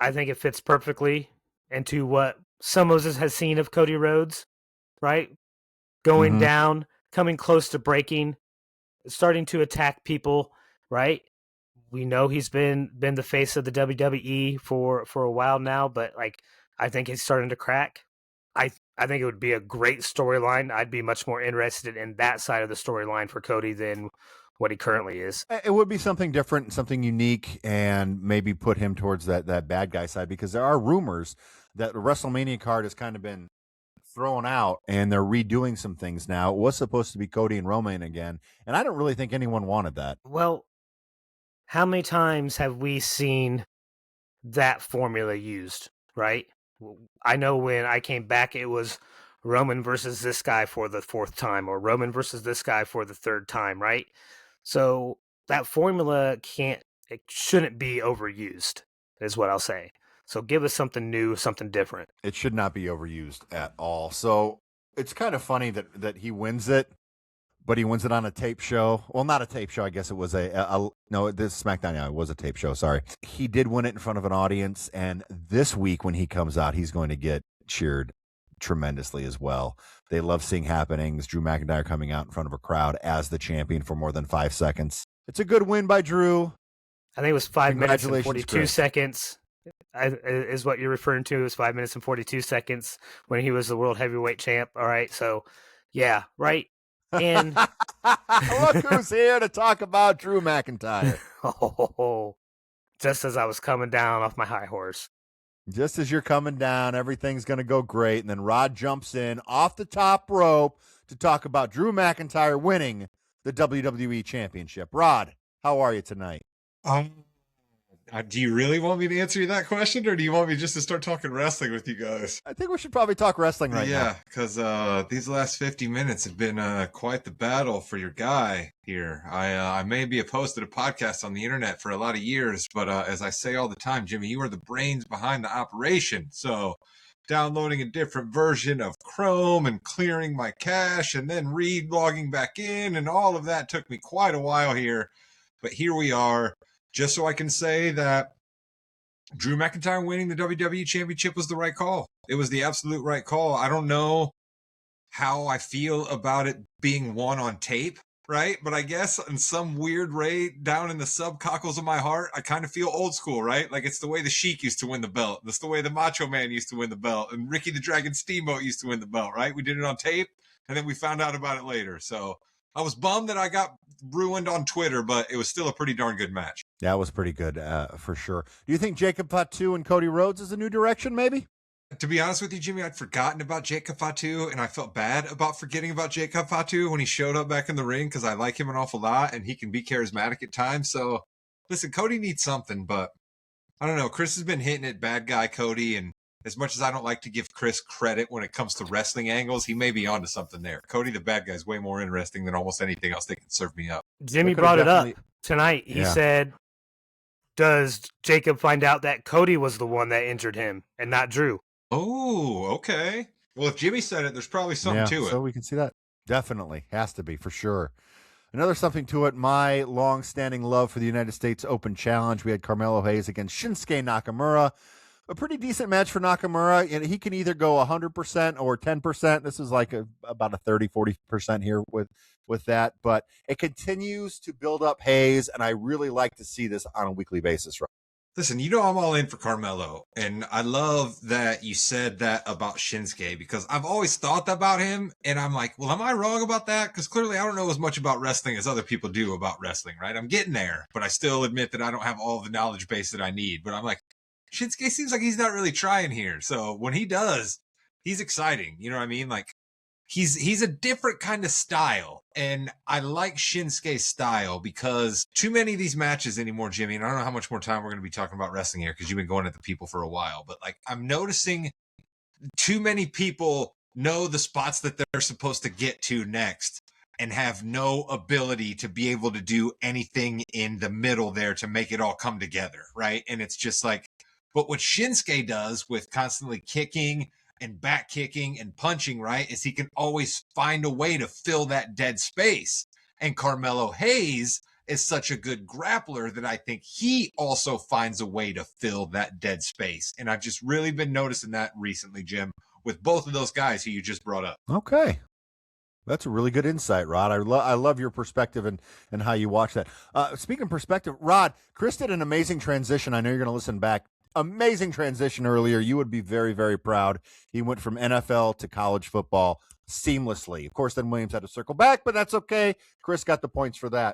I think it fits perfectly into what some of us has seen of Cody Rhodes, right? Going Mm-hmm. down, coming close to breaking, starting to attack people, right? We know he's been the face of the WWE for a while now, but like I think he's starting to crack. I think it would be a great storyline. I'd be much more interested in that side of the storyline for Cody than what he currently is. It would be something different, something unique, and maybe put him towards that bad guy side, because there are rumors that the WrestleMania card has kind of been thrown out and they're redoing some things now. It was supposed to be Cody and Roman again, and I don't really think anyone wanted that. Well, how many times have we seen that formula used, right? I know when I came back, it was Roman versus this guy for the fourth time, or Roman versus this guy for the third time, right? So that formula it shouldn't be overused, is what I'll say. So give us something new, something different. It should not be overused at all. So it's kind of funny that he wins it, but he wins it on a tape show. Well, not a tape show. I guess it was no, this SmackDown. Yeah, it was a tape show. Sorry. He did win it in front of an audience. And this week when he comes out, he's going to get cheered tremendously as well. They love seeing happenings. Drew McIntyre coming out in front of a crowd as the champion for more than 5 seconds. It's a good win by Drew. I think it was 5 minutes and Congratulations, 42 Chris. seconds. Is what you're referring to. It was 5 minutes and 42 seconds when he was the world heavyweight champ. All right. So, yeah, right. And look who's here to talk about Drew McIntyre. oh, just as I was coming down off my high horse. Just as you're coming down, everything's going to go great. And then Rod jumps in off the top rope to talk about Drew McIntyre winning the WWE Championship. Rod, how are you tonight? Do you really want me to answer you that question, or do you want me just to start talking wrestling with you guys? I think we should probably talk wrestling right now. Yeah, because these last 50 minutes have been quite the battle for your guy here. I may be posted a podcast on the internet for a lot of years, but as I say all the time, Jimmy, you are the brains behind the operation. So downloading a different version of Chrome and clearing my cache and then logging back in and all of that took me quite a while here. But here we are. Just so I can say that Drew McIntyre winning the WWE Championship was the right call. It was the absolute right call. I don't know how I feel about it being won on tape, right? But I guess in some weird way down in the subcockles of my heart, I kind of feel old school, right? Like it's the way the Sheik used to win the belt. That's the way the Macho Man used to win the belt. And Ricky the Dragon Steamboat used to win the belt, right? We did it on tape, and then we found out about it later. So I was bummed that I got ruined on Twitter, but it was still a pretty darn good match. That was pretty good, for sure. Do you think Jacob Fatu and Cody Rhodes is a new direction, maybe? To be honest with you, Jimmy, I'd forgotten about Jacob Fatu, and I felt bad about forgetting about Jacob Fatu when he showed up back in the ring, because I like him an awful lot, and he can be charismatic at times. So, listen, Cody needs something, but I don't know. Chris has been hitting it, bad guy Cody, and as much as I don't like to give Chris credit when it comes to wrestling angles, he may be onto something there. Cody, the bad guy, is way more interesting than almost anything else they can serve me up. Jimmy brought it up tonight. He said, does Jacob find out that Cody was the one that injured him and not Drew? Oh, okay. Well, if Jimmy said it, there's probably something to it. So we can see that. Definitely. Has to be, for sure. Another something to it, my long-standing love for the United States Open Challenge. We had Carmelo Hayes against Shinsuke Nakamura. A pretty decent match for Nakamura, and he can either go 100% or 10%. This is like about a 30-40% here with that, but it continues to build up Hayes, and I really like to see this on a weekly basis. Right? Listen, you know I'm all in for Carmelo, and I love that you said that about Shinsuke, because I've always thought that about him, and I'm like, well, am I wrong about that? Because clearly I don't know as much about wrestling as other people do about wrestling, right? I'm getting there, but I still admit that I don't have all the knowledge base that I need, but I'm like, Shinsuke seems like he's not really trying here. So when he does, he's exciting. You know what I mean? Like he's a different kind of style. And I like Shinsuke's style because too many of these matches anymore, Jimmy, and I don't know how much more time we're going to be talking about wrestling here because you've been going at the people for a while, but like I'm noticing too many people know the spots that they're supposed to get to next and have no ability to be able to do anything in the middle there to make it all come together. Right. And it's just like, but what Shinsuke does with constantly kicking and back kicking and punching, right, is he can always find a way to fill that dead space. And Carmelo Hayes is such a good grappler that I think he also finds a way to fill that dead space. And I've just really been noticing that recently, Jim, with both of those guys who you just brought up. Okay. That's a really good insight, Rod. I love your perspective and how you watch that. Speaking of perspective, Rod, Chris did an amazing transition. I know you're going to listen back. Amazing transition earlier. You would be very, very proud. He went from NFL to college football seamlessly. Of course, then Williams had to circle back, but that's okay. Chris got the points for that.